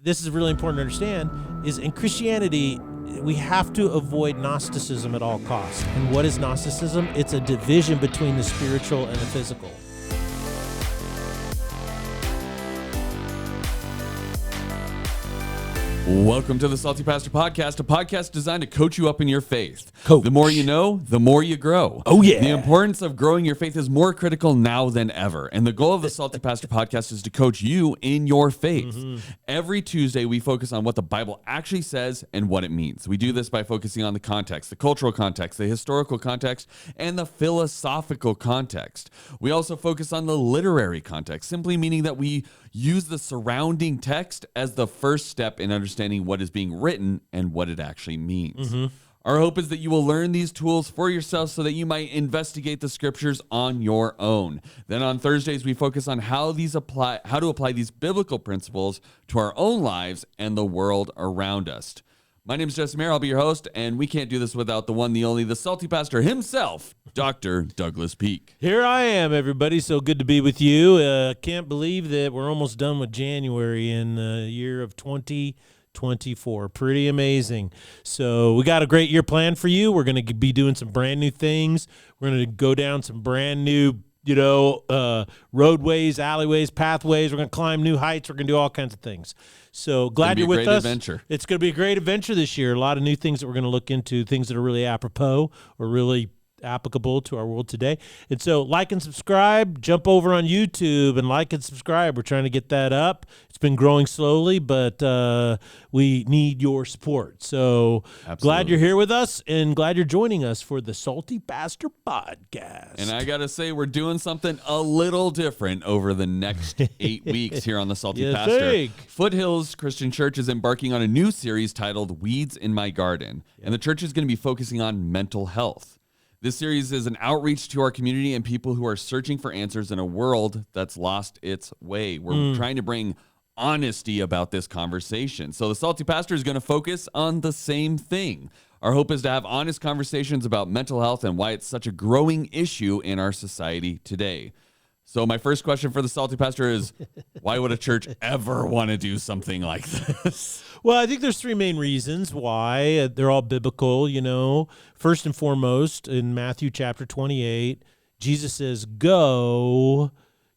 this is really important to understand, is in Christianity, we have to avoid Gnosticism at all costs. And what is Gnosticism? It's a division between the spiritual and the physical. Welcome to the Salty Pastor Podcast, a podcast designed to coach you up in your faith. Coach. The more you know, the more you grow. Oh, yeah. The importance of growing your faith is more critical now than ever. And the goal of the Salty Pastor Podcast is to coach you in your faith. Mm-hmm. Every Tuesday, we focus on what the Bible actually says and what it means. We do this by focusing on the context, the cultural context, the historical context, and the philosophical context. We also focus on the literary context, simply meaning that we use the surrounding text as the first step in understanding what is being written and what it actually means. Mm-hmm. Our hope is that you will learn these tools for yourself so that you might investigate the scriptures on your own. Then on Thursdays, we focus on how to apply these biblical principles to our own lives and the world around us. My name is Jesse Maher. I'll be your host, and we can't do this without the one, the only, the Salty Pastor himself, Dr. Douglas Peake. Here I am, everybody. So good to be with you. Can't believe that we're almost done with January in the year of 2024. Pretty amazing. So we got a great year planned for you. We're going to be doing some brand new things. We're going to go down some brand new roadways, alleyways, pathways. We're going to climb new heights. We're going to do all kinds of things. So glad you're with us. Adventure. It's going to be a great adventure this year. A lot of new things that we're going to look into, things that are really apropos or really applicable to our world today. And so like and subscribe, jump over on YouTube and like and subscribe. We're trying to get that up. It's been growing slowly, but we need your support. So Glad you're here with us and glad you're joining us for the Salty Pastor Podcast. And I got to say, we're doing something a little different over the next 8 weeks here on the Salty Pastor. Foothills Christian Church is embarking on a new series titled Weeds in My Garden. And the church is going to be focusing on mental health. This series is an outreach to our community and people who are searching for answers in a world that's lost its way. We're trying to bring honesty about this conversation. So the Salty Pastor is going to focus on the same thing. Our hope is to have honest conversations about mental health and why it's such a growing issue in our society today. So my first question for the Salty Pastor is, why would a church ever want to do something like this? Well, I think there's three main reasons why. They're all biblical, First and foremost, in Matthew chapter 28, Jesus says, go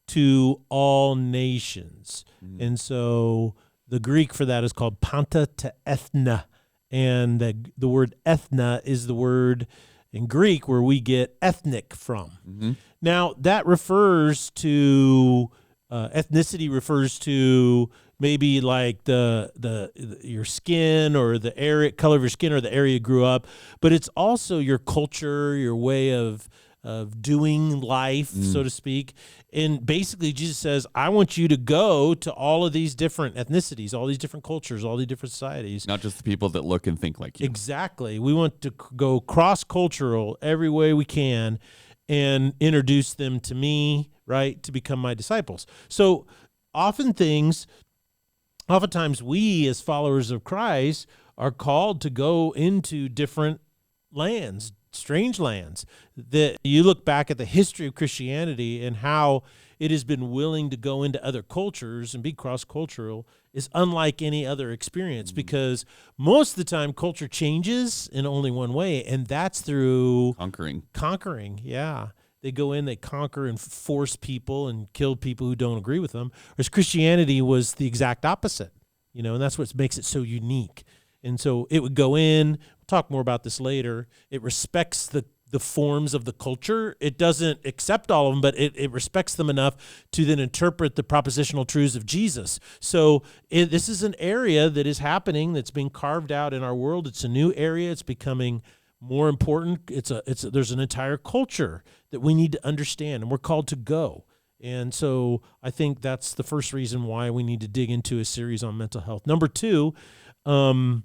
to all nations. Mm-hmm. And so the Greek for that is called panta to ethna. And the word ethna is the word in Greek where we get ethnic from. Mm-hmm. Now, that refers to, ethnicity refers to maybe like your skin or the area, color of your skin or the area you grew up, but it's also your culture, your way of doing life, so to speak. And basically, Jesus says, I want you to go to all of these different ethnicities, all these different cultures, all these different societies. Not just the people that look and think like you. Exactly. We want to go cross-cultural every way we can and introduce them to me, right, to become my disciples. So oftentimes we as followers of Christ are called to go into different lands, strange lands. That you look back at the history of Christianity and how it has been willing to go into other cultures and be cross-cultural is unlike any other experience, because most of the time culture changes in only one way, and that's through conquering. Yeah. They go in, they conquer and force people and kill people who don't agree with them. Whereas Christianity was the exact opposite, and that's what makes it so unique. And so it would go in, we'll talk more about this later. It respects the forms of the culture. It doesn't accept all of them, but it respects them enough to then interpret the propositional truths of Jesus. So this is an area that is happening, that's being carved out in our world. It's a new area. It's becoming more important. There's an entire culture that we need to understand, and we're called to go. And so I think that's the first reason why we need to dig into a series on mental health. Number two, there's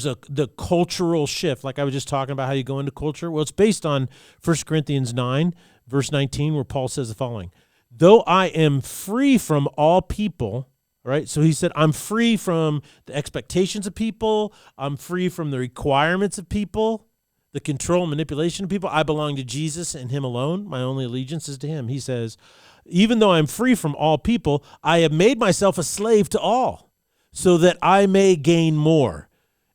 the cultural shift. Like I was just talking about how you go into culture. Well, it's based on 1 Corinthians 9, verse 19, where Paul says the following: though I am free from all people, right? So he said, I'm free from the expectations of people. I'm free from the requirements of people. the control and manipulation of people. I belong to Jesus and him alone. My only allegiance is to him. He says, even though I'm free from all people, I have made myself a slave to all so that I may gain more.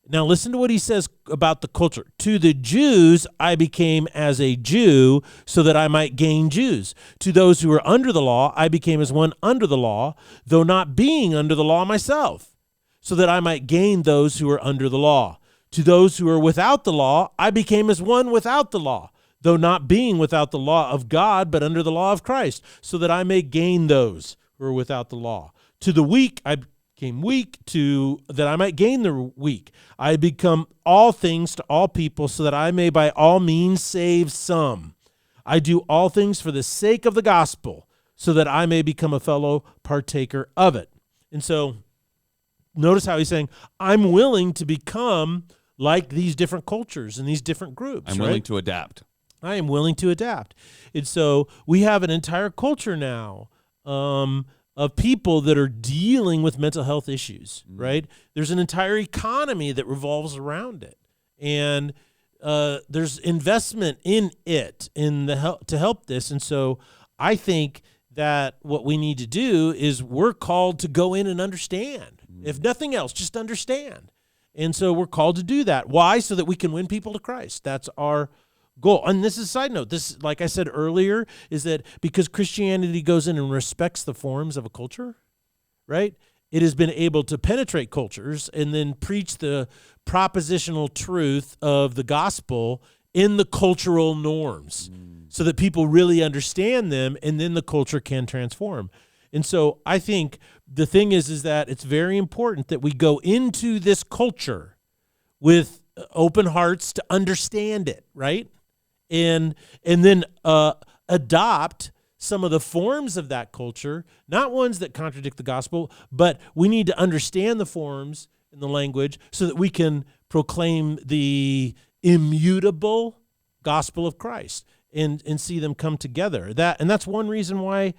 Now listen to what he says about the culture. To the Jews, I became as a Jew so that I might gain Jews. To those who are under the law, I became as one under the law, though not being under the law myself, so that I might gain those who are under the law. To those who are without the law, I became as one without the law, though not being without the law of God, but under the law of Christ, so that I may gain those who are without the law. To the weak, I became weak, to that I might gain the weak. I become all things to all people, so that I may by all means save some. I do all things for the sake of the gospel, so that I may become a fellow partaker of it. And so notice how he's saying, I'm willing to become like these different cultures and these different groups. I'm willing to adapt. I am willing to adapt. And so we have an entire culture now of people that are dealing with mental health issues, right? There's an entire economy that revolves around it. And there's investment in it to help this. And so I think that what we need to do is we're called to go in and understand. If nothing else, just understand. And so we're called to do that. Why? So that we can win people to Christ. That's our goal. And this is a side note. This, like I said earlier, is that because Christianity goes in and respects the forms of a culture, right? It has been able to penetrate cultures and then preach the propositional truth of the gospel in the cultural norms so that people really understand them, and then the culture can transform. And so I think the thing is that it's very important that we go into this culture with open hearts to understand it, right? And then adopt some of the forms of that culture, not ones that contradict the gospel, but we need to understand the forms and the language so that we can proclaim the immutable gospel of Christ and see them come together. That's one reason why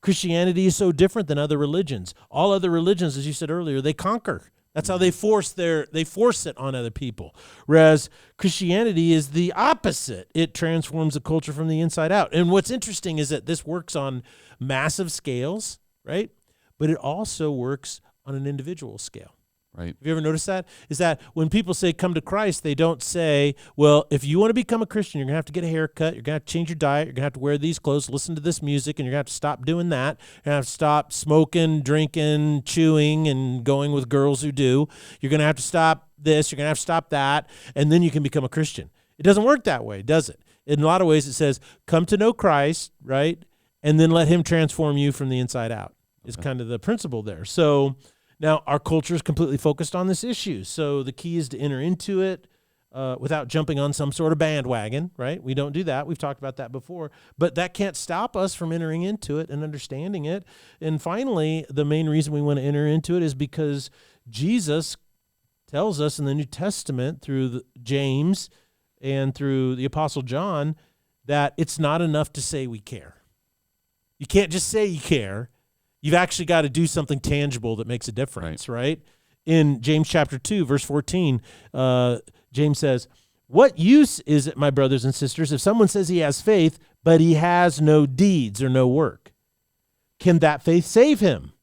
Christianity is so different than other religions. All other religions, as you said earlier, they conquer. That's how they force it on other people. Whereas Christianity is the opposite. It transforms a culture from the inside out. And what's interesting is that this works on massive scales, right? But it also works on an individual scale. Right. Have you ever noticed that? Is that when people say come to Christ, they don't say, well, if you want to become a Christian, you're going to have to get a haircut, you're going to have to change your diet, you're going to have to wear these clothes, listen to this music, and you're going to have to stop doing that. You're going to have to stop smoking, drinking, chewing, and going with girls who do. You're going to have to stop this, you're going to have to stop that, and then you can become a Christian. It doesn't work that way, does it? In a lot of ways, it says, come to know Christ, right? And then let him transform you from the inside out. Is kind of the principle there. So now, our culture is completely focused on this issue, so the key is to enter into it without jumping on some sort of bandwagon, right? We don't do that. We've talked about that before, but that can't stop us from entering into it and understanding it. And finally, the main reason we want to enter into it is because Jesus tells us in the New Testament through James and through the Apostle John that it's not enough to say we care. You can't just say you care. You've actually got to do something tangible that makes a difference, right? In James chapter 2, verse 14, James says, what use is it, my brothers and sisters, if someone says he has faith, but he has no deeds or no work? Can that faith save him?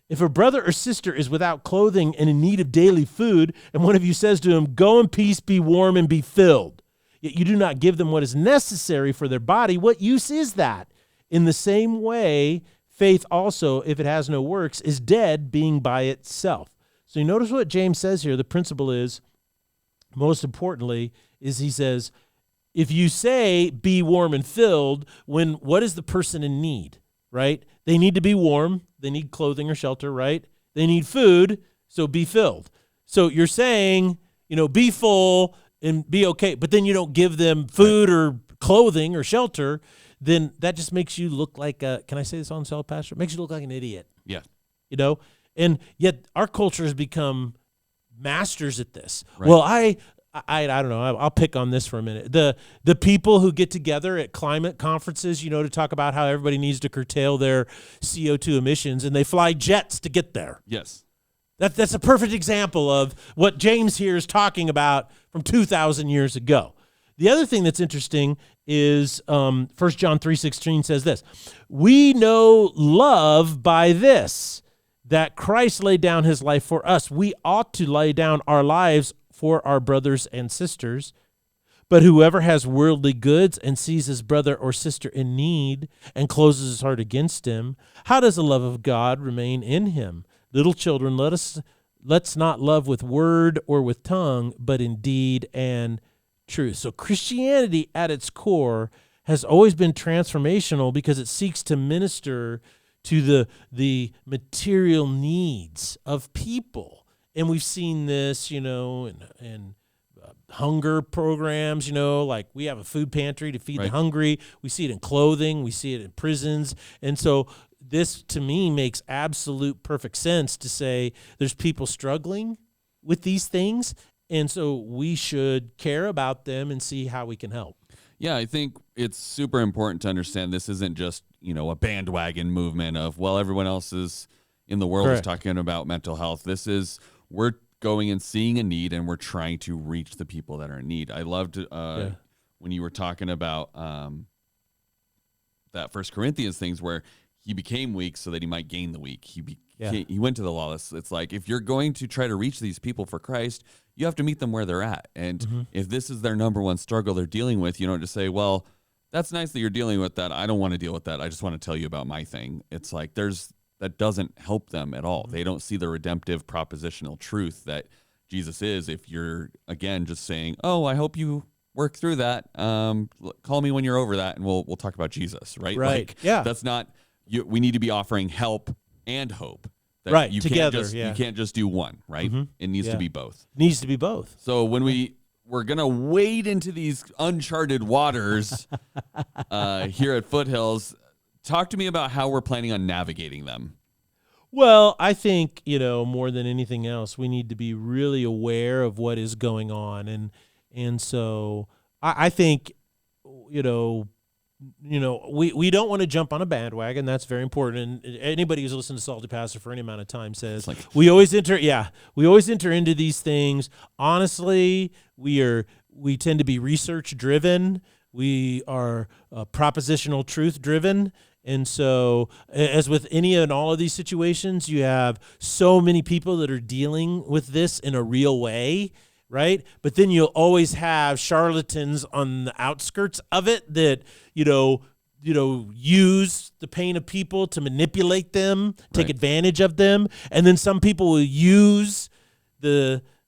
If a brother or sister is without clothing and in need of daily food, and one of you says to him, go in peace, be warm, and be filled, yet you do not give them what is necessary for their body, what use is that? In the same way, faith also, if it has no works, is dead, being by itself. So you notice what James says here. The principle is, most importantly, is he says, if you say, be warm and filled, what is the person in need, right? They need to be warm. They need clothing or shelter, right? They need food, so be filled. So you're saying, be full and be okay, but then you don't give them food or clothing or shelter, then that just makes you look like can I say this on Cell Pastor? It makes you look like an idiot. Yeah. And yet our culture has become masters at this. Right. Well, I don't know. I'll pick on this for a minute. The people who get together at climate conferences, to talk about how everybody needs to curtail their CO2 emissions, and they fly jets to get there. Yes. That's a perfect example of what James here is talking about from 2,000 years ago. The other thing that's interesting is 1 John 3:16 says this, we know love by this, that Christ laid down his life for us. We ought to lay down our lives for our brothers and sisters. But whoever has worldly goods and sees his brother or sister in need and closes his heart against him, how does the love of God remain in him? Little children, let's not love with word or with tongue, but in deed and truth. So Christianity at its core has always been transformational because it seeks to minister to the material needs of people. And we've seen this, in hunger programs, like we have a food pantry to feed the hungry. We see it in clothing. We see it in prisons. And so this, to me, makes absolute perfect sense to say there's people struggling with these things, and so we should care about them and see how we can help. Yeah, I think it's super important to understand this isn't just, a bandwagon movement of, well, everyone else is in the world is talking about mental health. This is, we're going and seeing a need, and we're trying to reach the people that are in need. I loved when you were talking about that 1 Corinthians things where he became weak so that he might gain the weak. He went to the lawless. It's like, if you're going to try to reach these people for Christ, you have to meet them where they're at. And if this is their number one struggle they're dealing with, you don't just say, well, that's nice that you're dealing with that. I don't want to deal with that. I just want to tell you about my thing. It's like that doesn't help them at all. They don't see the redemptive propositional truth that Jesus is. If you're, again, just saying, oh, I hope you work through that. Call me when you're over that, and we'll talk about Jesus, right? Right. That's not, we need to be offering help and hope. That Together. You can't just do one, right? It needs to be both. Needs to be both. So when we're going to wade into these uncharted waters here at Foothills, talk to me about how we're planning on navigating them. Well, I think, more than anything else, we need to be really aware of what is going on. And so I think, we don't want to jump on a bandwagon. That's very important. And anybody who's listened to Salty Pastor for any amount of time says we always enter into these things. Honestly, we tend to be research driven. We are propositional truth driven. And so, as with any and all of these situations, you have so many people that are dealing with this in a real way, right? But then you'll always have charlatans on the outskirts of it that, use the pain of people to manipulate them, take advantage of them. And then some people will use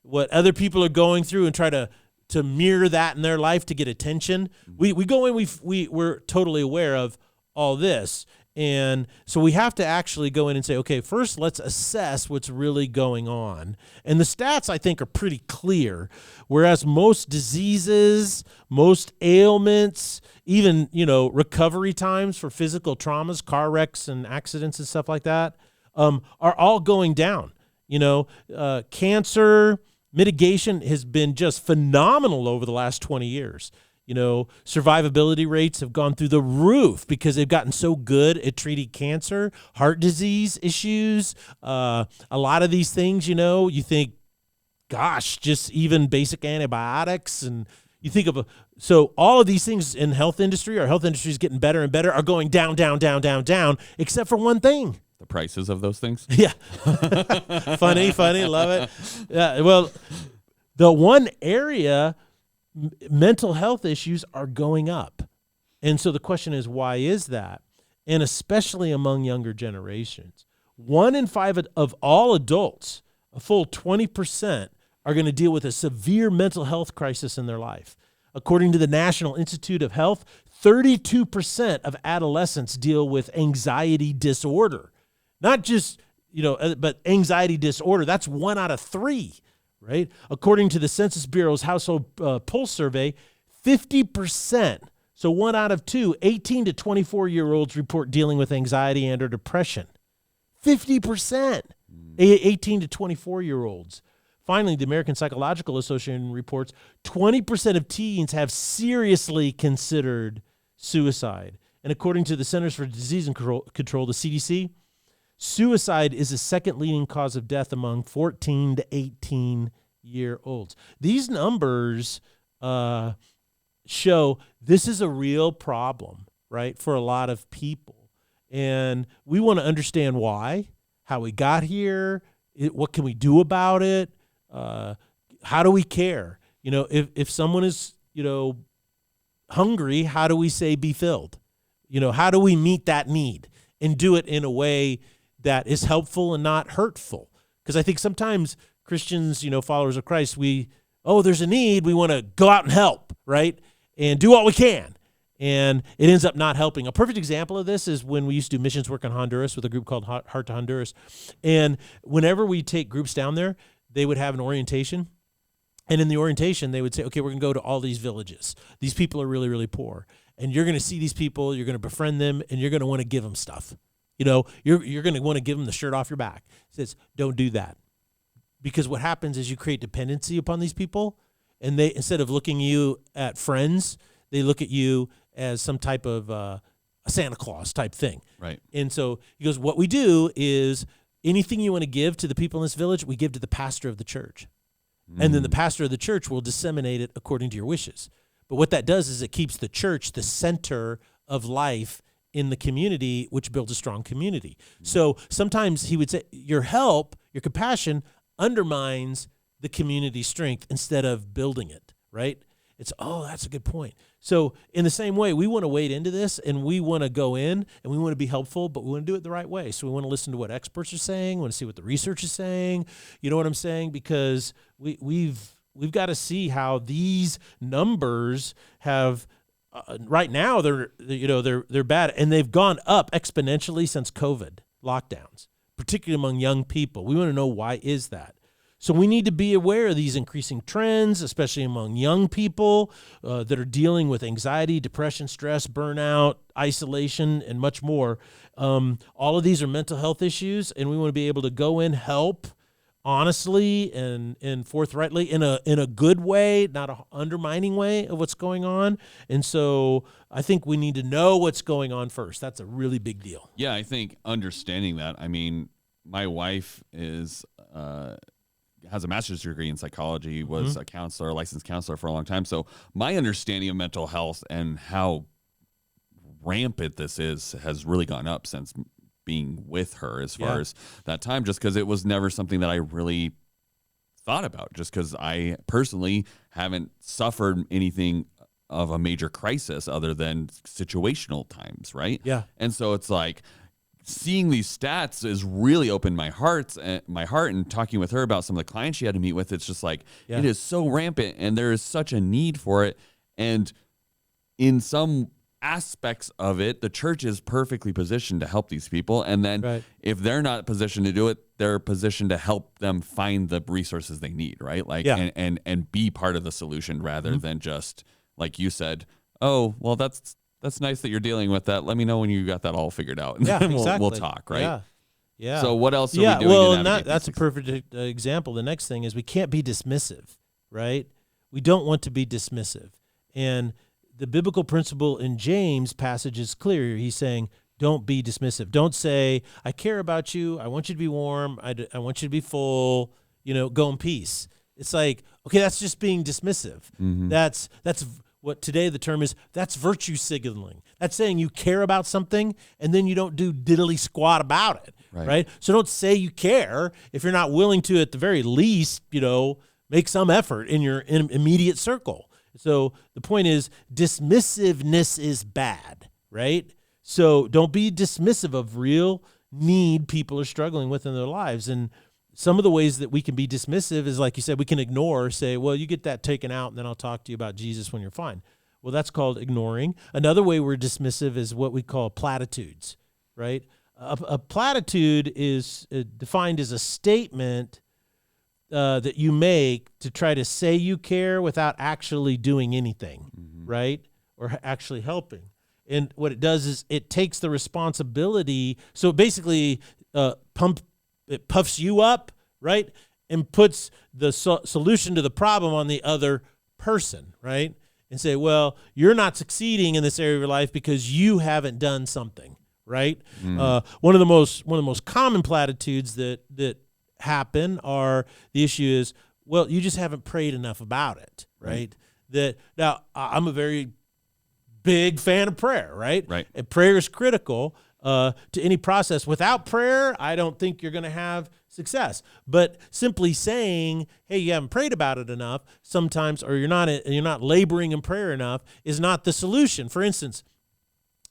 what other people are going through and try to mirror that in their life to get attention. We go in, we're totally aware of all this. And so we have to actually go in and say, okay, first let's assess what's really going on. And the stats, I think, are pretty clear. Whereas most diseases, most ailments, even, recovery times for physical traumas, car wrecks and accidents and stuff like that, are all going down. Cancer mitigation has been just phenomenal over the last 20 years. Survivability rates have gone through the roof because they've gotten so good at treating cancer, heart disease issues, a lot of these things, you think, gosh, just even basic antibiotics. And you think so all of these things in health industry, our health industry is getting better and better, are going down, down, down, down, down, except for one thing. The prices of those things? Yeah. Funny, love it. Yeah, well, the one area, mental health issues are going up. And so the question is, why is that? And especially among younger generations. 1 in 5 of all adults, a full 20%, are going to deal with a severe mental health crisis in their life. According to the National Institute of Health, 32% of adolescents deal with anxiety disorder. Not just, but anxiety disorder. That's 1 out of 3. Right? According to the Census Bureau's Household Pulse Survey, 50%, so 1 out of 2, 18 to 24-year-olds report dealing with anxiety and or depression. 50%, 18 to 24-year-olds. Finally, the American Psychological Association reports 20% of teens have seriously considered suicide. And according to the Centers for Disease Control, the CDC, Suicide is the second leading cause of death among 14 to 18-year-olds. These numbers show this is a real problem, right, for a lot of people. And we want to understand why, how we got here, what can we do about it, how do we care? You know, if someone is, you know, hungry, how do we say be filled? You know, how do we meet that need and do it in a way that is helpful and not hurtful? Because I think sometimes Christians, you know, followers of Christ, there's a need, we want to go out and help, right? And do what we can. And it ends up not helping. A perfect example of this is when we used to do missions work in Honduras with a group called Heart to Honduras. And whenever we take groups down there, they would have an orientation. And in the orientation, they would say, okay, we're going to go to all these villages. These people are really, really poor. And you're going to see these people, you're going to befriend them, and you're going to want to give them stuff. You know, you're going to want to give them the shirt off your back. It says, don't do that. Because what happens is you create dependency upon these people, and they, instead of looking you at friends, they look at you as some type of a Santa Claus type thing. Right. And so he goes, what we do is anything you want to give to the people in this village, we give to the pastor of the church. And then the pastor of the church will disseminate it according to your wishes. But what that does is it keeps the church the center of life in the community, which builds a strong community. So sometimes he would say your help, your compassion undermines the community strength instead of building it, right? It's, that's a good point. So in the same way, we want to wade into this and we want to go in and we want to be helpful, but we want to do it the right way. So we want to listen to what experts are saying, we want to see what the research is saying. You know what I'm saying? Because we've got to see how these numbers have right now they're bad, and they've gone up exponentially since COVID lockdowns, particularly among young people. We want to know why is that. So we need to be aware of these increasing trends, especially among young people that are dealing with anxiety, depression, stress, burnout, isolation, and much more. All of these are mental health issues, and we want to be able to go in, help honestly and forthrightly in a good way, not an undermining way of what's going on. And so I think we need to know what's going on first. That's a really big deal. Yeah, I think understanding that. I mean, my wife has a master's degree in psychology, was a counselor, a licensed counselor for a long time. So my understanding of mental health and how rampant this has really gone up since being with her as far as that time, just because it was never something that I really thought about, just because I personally haven't suffered anything of a major crisis other than situational times, right? Yeah. And so it's like, seeing these stats has really opened my heart, and talking with her about some of the clients she had to meet with, it's just like, it is so rampant and there is such a need for it. And in some aspects of it, the church is perfectly positioned to help these people. And then if they're not positioned to do it, they're positioned to help them find the resources they need, right? Like, and be part of the solution rather than just, like you said, oh, well, that's nice that you're dealing with that. Let me know when you got that all figured out, and then we'll talk, right? Yeah. Yeah. So what else are we doing? Well, and that's a perfect example. The next thing is we can't be dismissive, right? We don't want to be dismissive. And the biblical principle in James passage is clear. He's saying, don't be dismissive. Don't say, I care about you. I want you to be warm. I want you to be full. Go in peace. It's like, okay, that's just being dismissive. That's what today the term is, that's virtue signaling. That's saying you care about something and then you don't do diddly squat about it, right? So don't say you care if you're not willing to, at the very least, make some effort in your immediate circle. So the point is, dismissiveness is bad, right? So don't be dismissive of real need people are struggling with in their lives. And some of the ways that we can be dismissive is, like you said, we can ignore, say, well, you get that taken out and then I'll talk to you about Jesus when you're fine. Well, that's called ignoring. Another way we're dismissive is what we call platitudes, right? A platitude is defined as a statement that you make to try to say you care without actually doing anything, right? Or actually helping. And what it does is it takes the responsibility. So basically, it puffs you up, right? And puts the solution to the problem on the other person, right? And say, well, you're not succeeding in this area of your life because you haven't done something, right? One of the most common platitudes that happen are the issue is, well, you just haven't prayed enough about it, right? That now I'm a very big fan of prayer, right? Right. And prayer is critical to any process. Without prayer, I don't think you're going to have success. But simply saying, "Hey, you haven't prayed about it enough," sometimes, or you're not laboring in prayer enough, is not the solution. For instance,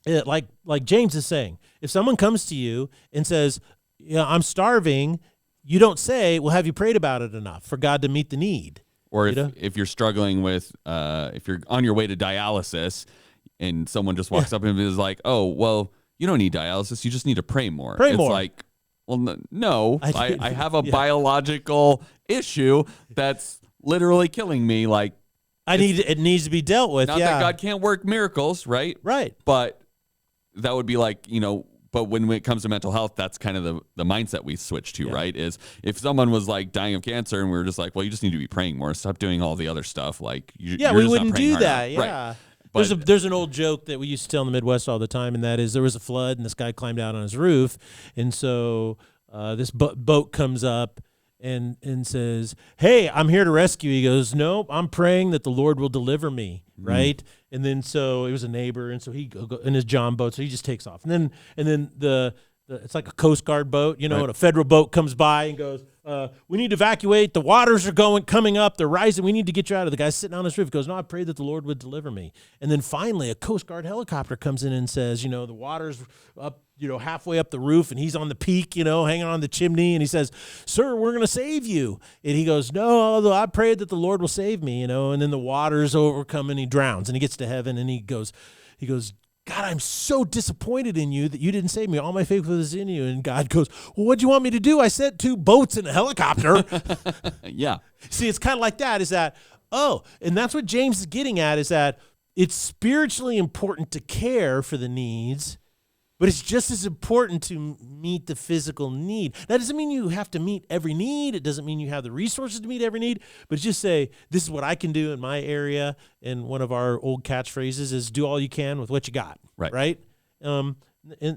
like James is saying, if someone comes to you and says, "Yeah, I'm starving," you don't say, "Well, have you prayed about it enough for God to meet the need?" Or if you're struggling with, if you're on your way to dialysis and someone just walks up and is like, "Oh, well, you don't need dialysis. You just need to pray more." Pray more. It's like, well, no, I have a biological issue that's literally killing me. Like, it needs to be dealt with. Not that God can't work miracles, right? Right. But that would be like, but when it comes to mental health, that's kind of the mindset we switch to, right? Is if someone was like dying of cancer and we were just like, well, you just need to be praying more. Stop doing all the other stuff. Like, we wouldn't do that. Enough. Yeah. Right. But There's an old joke that we used to tell in the Midwest all the time, and that is there was a flood, and this guy climbed out on his roof, and so this boat comes up and says, "Hey, I'm here to rescue." He goes, "Nope, I'm praying that the Lord will deliver me," right? And then so it was a neighbor, and so he go in his John boat, so he just takes off, and then the it's like a Coast Guard boat, and a federal boat comes by and goes, "We need to evacuate. The waters are coming up. They're rising. We need to get you out of." The guy's sitting on his roof. He goes, "No, I prayed that the Lord would deliver me." And then finally a Coast Guard helicopter comes in and says, the water's up, halfway up the roof, and he's on the peak, hanging on the chimney. And he says, "Sir, we're going to save you." And he goes, "No, I prayed that the Lord will save me," and then the waters overcome and he drowns, and he gets to heaven and he goes, "God, I'm so disappointed in you that you didn't save me. All my faith was in you." And God goes, "Well, what'd you want me to do? I sent 2 boats and a helicopter." Yeah. See, it's kind of like that, is that, and that's what James is getting at, is that it's spiritually important to care for the needs, but it's just as important to meet the physical need. That doesn't mean you have to meet every need. It doesn't mean you have the resources to meet every need, but just say, this is what I can do in my area. And one of our old catchphrases is do all you can with what you got. Right? And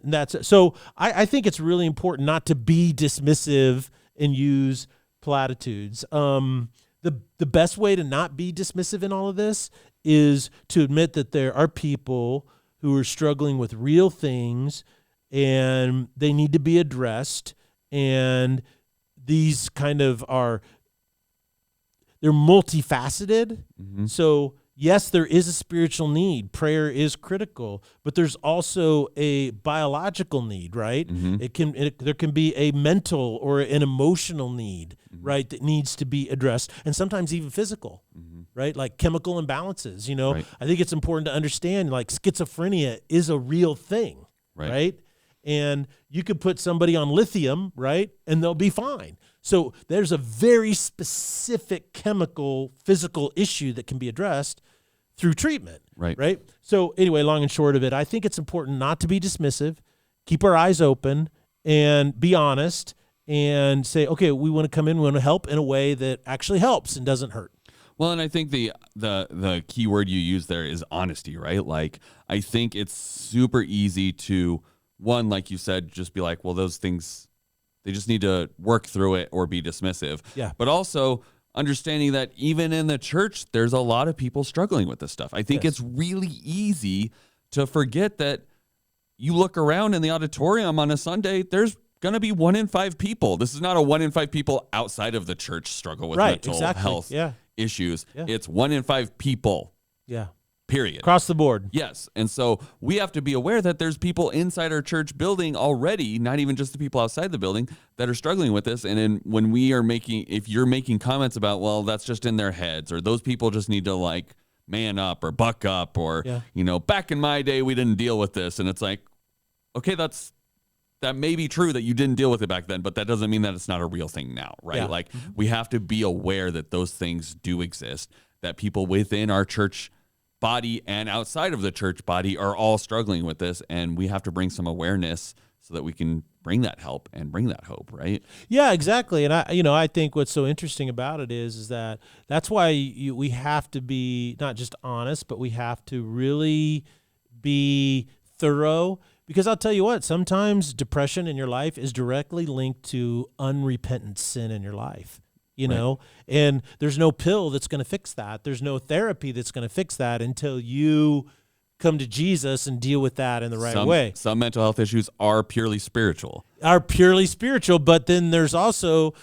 that's it. So I think it's really important not to be dismissive and use platitudes. The best way to not be dismissive in all of this is to admit that there are people who are struggling with real things and they need to be addressed. And these kind of they're multifaceted. So yes, there is a spiritual need. Prayer is critical, but there's also a biological need, right? There can be a mental or an emotional need, right, that needs to be addressed, and sometimes even physical, right? Like chemical imbalances, Right. I think it's important to understand, like, schizophrenia is a real thing, right? And you could put somebody on lithium, right, and they'll be fine. So there's a very specific chemical, physical issue that can be addressed through treatment, right? So anyway, long and short of it, I think it's important not to be dismissive, keep our eyes open, and be honest, and say, okay, we want to come in, we want to help in a way that actually helps and doesn't hurt. Well, and I think the key word you use there is honesty, right? Like, I think it's super easy to, one, like you said, just be like, well, those things, they just need to work through it or be dismissive. Yeah. But also understanding that even in the church, there's a lot of people struggling with this stuff. I think it's really easy to forget that you look around in the auditorium on a Sunday, there's going to be 1 in 5 people. This is not a 1 in 5 people outside of the church struggle with mental health issues. Yeah. It's 1 in 5 people. Yeah. Period. Across the board. Yes. And so we have to be aware that there's people inside our church building already, not even just the people outside the building, that are struggling with this. And then when we are if you're making comments about, well, that's just in their heads, or those people just need to like man up or buck up, or, back in my day, we didn't deal with this. And it's like, okay, that may be true that you didn't deal with it back then, but that doesn't mean that it's not a real thing now, right? Yeah. Like, we have to be aware that those things do exist, that people within our church body and outside of the church body are all struggling with this, and we have to bring some awareness so that we can bring that help and bring that hope, right? Yeah, exactly. And I think what's so interesting about it is that that's why we have to be not just honest, but we have to really be thorough, Because I'll tell you what, sometimes depression in your life is directly linked to unrepentant sin in your life. You know, and there's no pill that's going to fix that. There's no therapy that's going to fix that until you come to Jesus and deal with that in the right way. Some mental health issues are purely spiritual. But then there's also,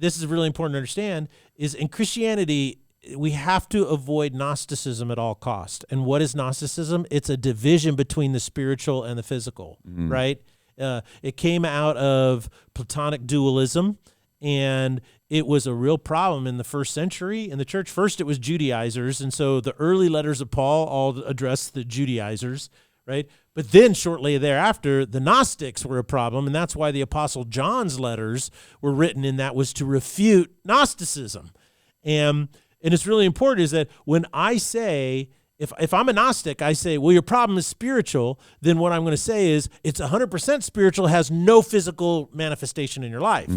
this is really important to understand, is in Christianity, we have to avoid Gnosticism at all cost. And what is Gnosticism? It's a division between the spiritual and the physical, right? It came out of Platonic dualism, and it was a real problem in the first century in the church. First, it was Judaizers, and so the early letters of Paul all addressed the Judaizers, right? But then shortly thereafter, the Gnostics were a problem, and that's why the Apostle John's letters were written, and that was to refute Gnosticism. And it's really important is that when I say, if I'm a Gnostic, I say, well, your problem is spiritual, then what I'm going to say is it's 100% spiritual, has no physical manifestation in your life.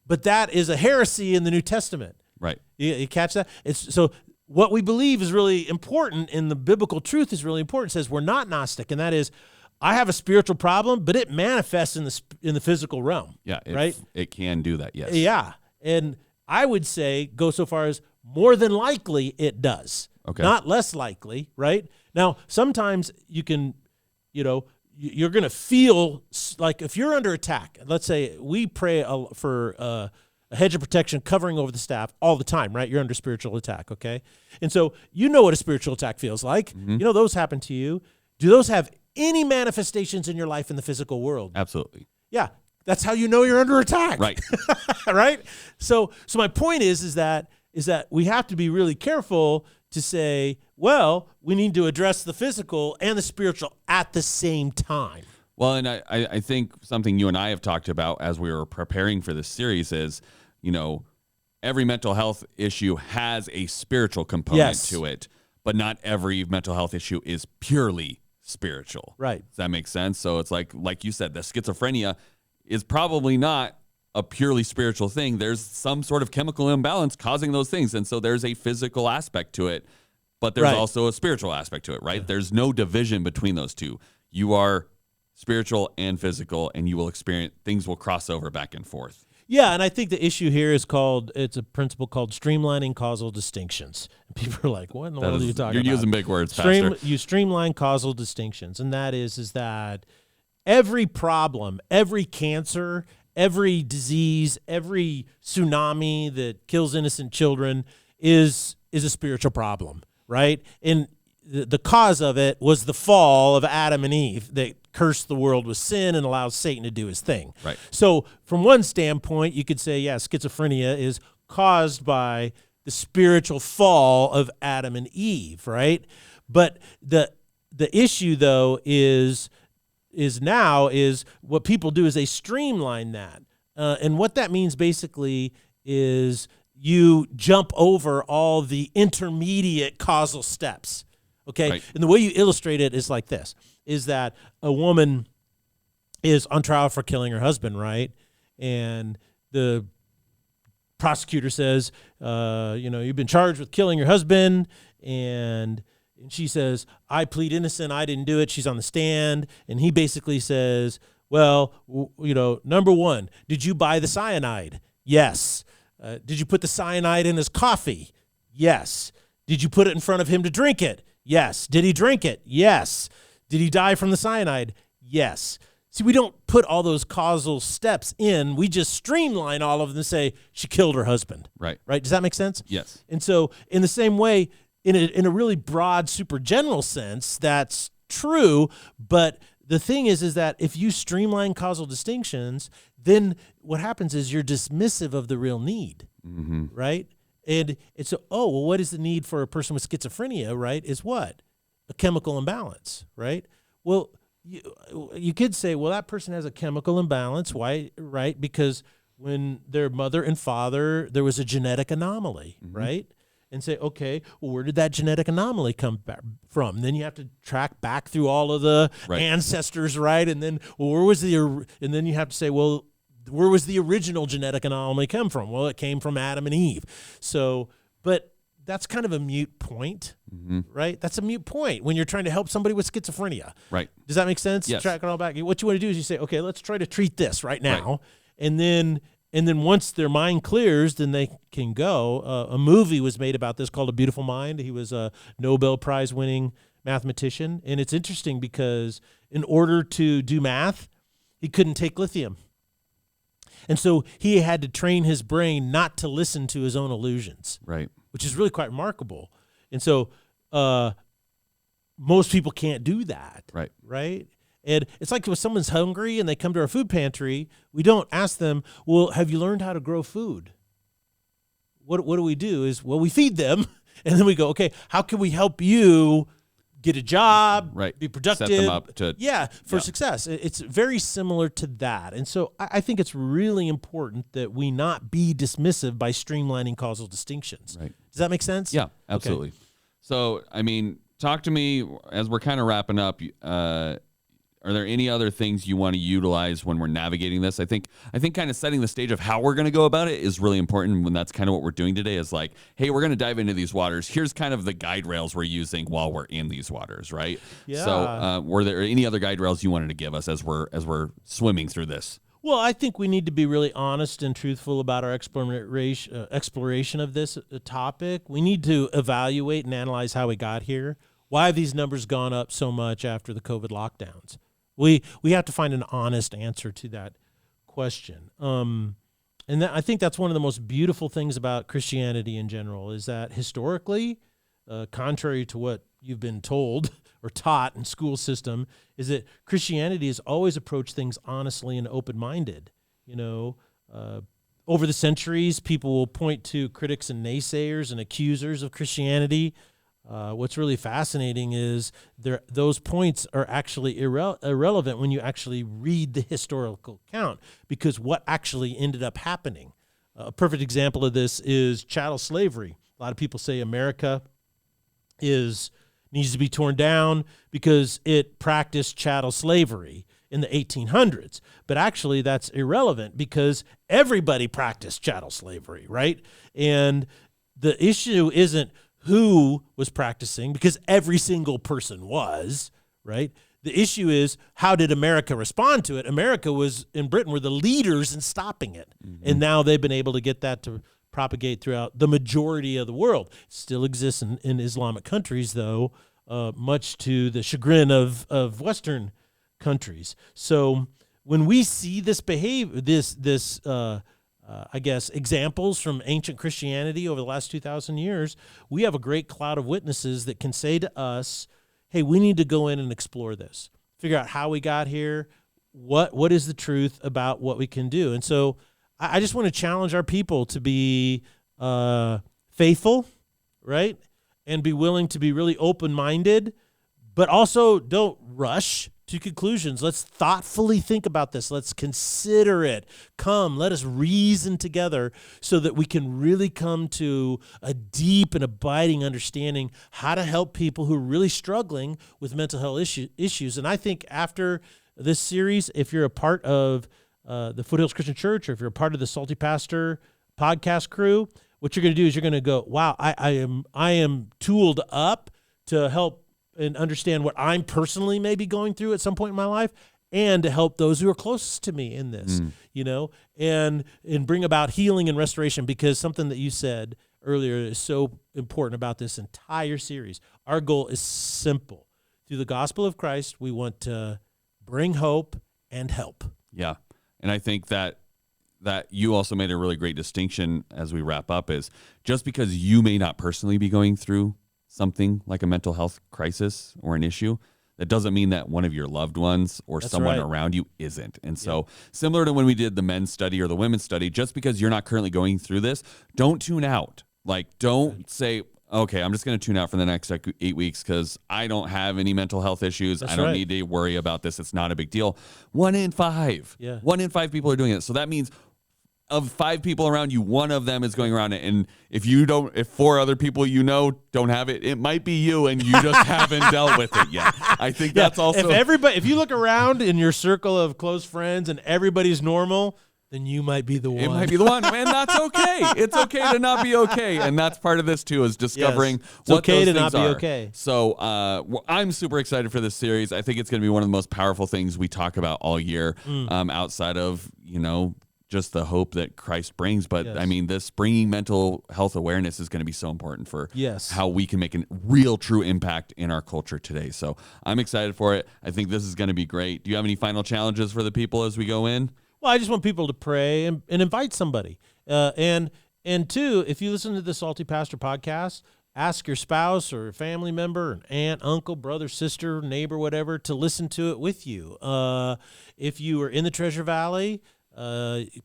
But that is a heresy in the New Testament. Right. You catch that? So what we believe is really important, and the biblical truth is really important. It says we're not Gnostic, and that is, I have a spiritual problem, but it manifests in the physical realm. Yeah. Right. It can do that. Yes. Yeah, and I would say go so far as more than likely it does. Okay. Not less likely. Right. Now, sometimes you can, you're going to feel like if you're under attack, let's say we pray for a hedge of protection covering over the staff all the time, right? You're under spiritual attack, okay? And so you know what a spiritual attack feels like. Those happen to you. Do those have any manifestations in your life in the physical world? Absolutely. Yeah, that's how you know you're under attack. Right. Right? So my point is that we have to be really careful to say, well, we need to address the physical and the spiritual at the same time. Well, and I think something you and I have talked about as we were preparing for this series is, every mental health issue has a spiritual component to it, but not every mental health issue is purely spiritual. Right. Does that make sense? So it's like you said, the schizophrenia is probably not a purely spiritual thing. There's some sort of chemical imbalance causing those things. And so there's a physical aspect to it, but there's also a spiritual aspect to it, right? Yeah. There's no division between those two. You are spiritual and physical, and you will experience, things will cross over back and forth. Yeah, and I think the issue here is it's a principle called streamlining causal distinctions. And people are like, what in the world are you talking about? You're using big words, Pastor. You streamline causal distinctions, and that is that every problem, every cancer, every disease, every tsunami that kills innocent children is a spiritual problem, right? And the cause of it was the fall of Adam and Eve that cursed the world with sin and allowed Satan to do his thing. Right. So from one standpoint, you could say, yeah, schizophrenia is caused by the spiritual fall of Adam and Eve, right? But the issue, though, is what people do is they streamline that. And what that means basically is you jump over all the intermediate causal steps. Okay. Right. And the way you illustrate it is like this, is that a woman is on trial for killing her husband, right? And the prosecutor says, you've been charged with killing your husband. And she says, I plead innocent. I didn't do it. She's on the stand. And he basically says, well, number one, did you buy the cyanide? Yes. Did you put the cyanide in his coffee? Yes. Did you put it in front of him to drink it? Yes. Did he drink it? Yes. Did he die from the cyanide? Yes. See, we don't put all those causal steps in. We just streamline all of them and say she killed her husband. Right. Right? Does that make sense? Yes. And so in the same way, in a really broad, super general sense, that's true. But the thing is that if you streamline causal distinctions, then what happens is you're dismissive of the real need, right? And it's, what is the need for a person with schizophrenia, right, is what? A chemical imbalance, right? Well, you could say, well, that person has a chemical imbalance. Why, right? Because when their mother and father, there was a genetic anomaly, right? And say, okay, well, where did that genetic anomaly come back from? And then you have to track back through all of the ancestors, right? And then, and then you have to say, well, where was the original genetic anomaly come from? Well, it came from Adam and Eve. So, but that's kind of a moot point, right? That's a moot point when you're trying to help somebody with schizophrenia. Right. Does that make sense? Yes. Track it all back. What you want to do is you say, okay, let's try to treat this right now. Right. And then once their mind clears, then they can go. A movie was made about this called A Beautiful Mind. He was a Nobel Prize winning mathematician. And it's interesting because in order to do math, he couldn't take lithium. And so he had to train his brain not to listen to his own illusions. Right. Which is really quite remarkable. And so most people can't do that. Right. Right? And it's like when someone's hungry and they come to our food pantry, we don't ask them, well, have you learned how to grow food? What do we do is, well, we feed them, and then we go, okay, how can we help you get a job, right, be productive, set them up to for success. It's very similar to that. And so I think it's really important that we not be dismissive by streamlining causal distinctions. Right. Does that make sense? Yeah, absolutely. Okay. So, I mean, talk to me as we're kind of wrapping up. Are there any other things you want to utilize when we're navigating this? I think kind of setting the stage of how we're going to go about it is really important when that's kind of what we're doing today is like, hey, we're going to dive into these waters. Here's kind of the guide rails we're using while we're in these waters, right? Yeah. So were there any other guide rails you wanted to give us as we're swimming through this? Well, I think we need to be really honest and truthful about our exploration of this topic. We need to evaluate and analyze how we got here. Why have these numbers gone up so much after the COVID lockdowns? We have to find an honest answer to that question. I think that's one of the most beautiful things about Christianity in general is that historically, contrary to what you've been told or taught in school system, is that Christianity has always approached things honestly and open-minded. You know, over the centuries, people will point to critics and naysayers and accusers of Christianity. What's really fascinating is those points are actually irrelevant when you actually read the historical account because what actually ended up happening. A perfect example of this is chattel slavery. A lot of people say America needs to be torn down because it practiced chattel slavery in the 1800s. But actually that's irrelevant because everybody practiced chattel slavery, right? And the issue isn't who was practicing, because every single person was, right? The issue is, how did America respond to it? America was, in Britain, were the leaders in stopping it. Mm-hmm. And now they've been able to get that to propagate throughout the majority of the world. It still exists in Islamic countries, though, much to the chagrin of Western countries. So when we see this examples from ancient Christianity over the last 2,000 years, we have a great cloud of witnesses that can say to us, hey, we need to go in and explore this, figure out how we got here, what is the truth about what we can do. And so I just want to challenge our people to be faithful, right, and be willing to be really open-minded, but also don't rush to conclusions. Let's thoughtfully think about this. Let's consider it. Come, let us reason together so that we can really come to a deep and abiding understanding how to help people who are really struggling with mental health issues. And I think after this series, if you're a part of the Foothills Christian Church, or if you're a part of the Salty Pastor podcast crew, what you're going to do is you're going to go, wow, I am tooled up to help and understand what I'm personally maybe going through at some point in my life, and to help those who are closest to me in this, you know, and bring about healing and restoration, because something that you said earlier is so important about this entire series. Our goal is simple. Through the gospel of Christ, we want to bring hope and help. Yeah. And I think that you also made a really great distinction as we wrap up is just because you may not personally be going through something like a mental health crisis or an issue, that doesn't mean that one of your loved ones or someone around you isn't. And so similar to when we did the men's study or the women's study, just because you're not currently going through this, don't tune out. Like, don't say, okay, I'm just going to tune out for the next 8 weeks because I don't have any mental health issues. I don't need to worry about this. It's not a big deal. 1 in 5. Yeah. 1 in 5 people are doing it. So that means of 5 people around you, 1 of them is going around it. And if 4 other people don't have it, it might be you, and you just haven't dealt with it yet. I think that's also. If you look around in your circle of close friends and everybody's normal, then you might be the one. It might be the one, and that's okay. It's okay to not be okay, and that's part of this too, is discovering what okay those to not things be are. okay. So I'm super excited for this series. I think it's going to be one of the most powerful things we talk about all year, outside of just the hope that Christ brings. But Yes. I mean, this bringing mental health awareness is going to be so important for Yes. how we can make a real, true impact in our culture today. So I'm excited for it. I think this is going to be great. Do you have any final challenges for the people as we go in? Well, I just want people to pray and invite somebody. And two, if you listen to the Salty Pastor podcast, ask your spouse or a family member, an aunt, uncle, brother, sister, neighbor, whatever, to listen to it with you. If you are in the Treasure Valley,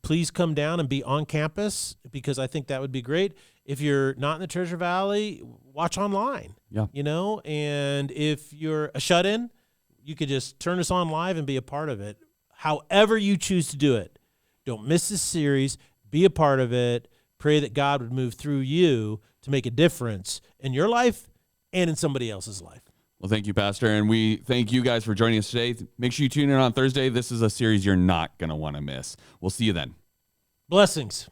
please come down and be on campus, because I think that would be great. If you're not in the Treasure Valley, watch online. Yeah. And if you're a shut-in, you could just turn us on live and be a part of it. However you choose to do it, don't miss this series. Be a part of it. Pray that God would move through you to make a difference in your life and in somebody else's life. Well, thank you, Pastor. And we thank you guys for joining us today. Make sure you tune in on Thursday. This is a series you're not going to want to miss. We'll see you then. Blessings.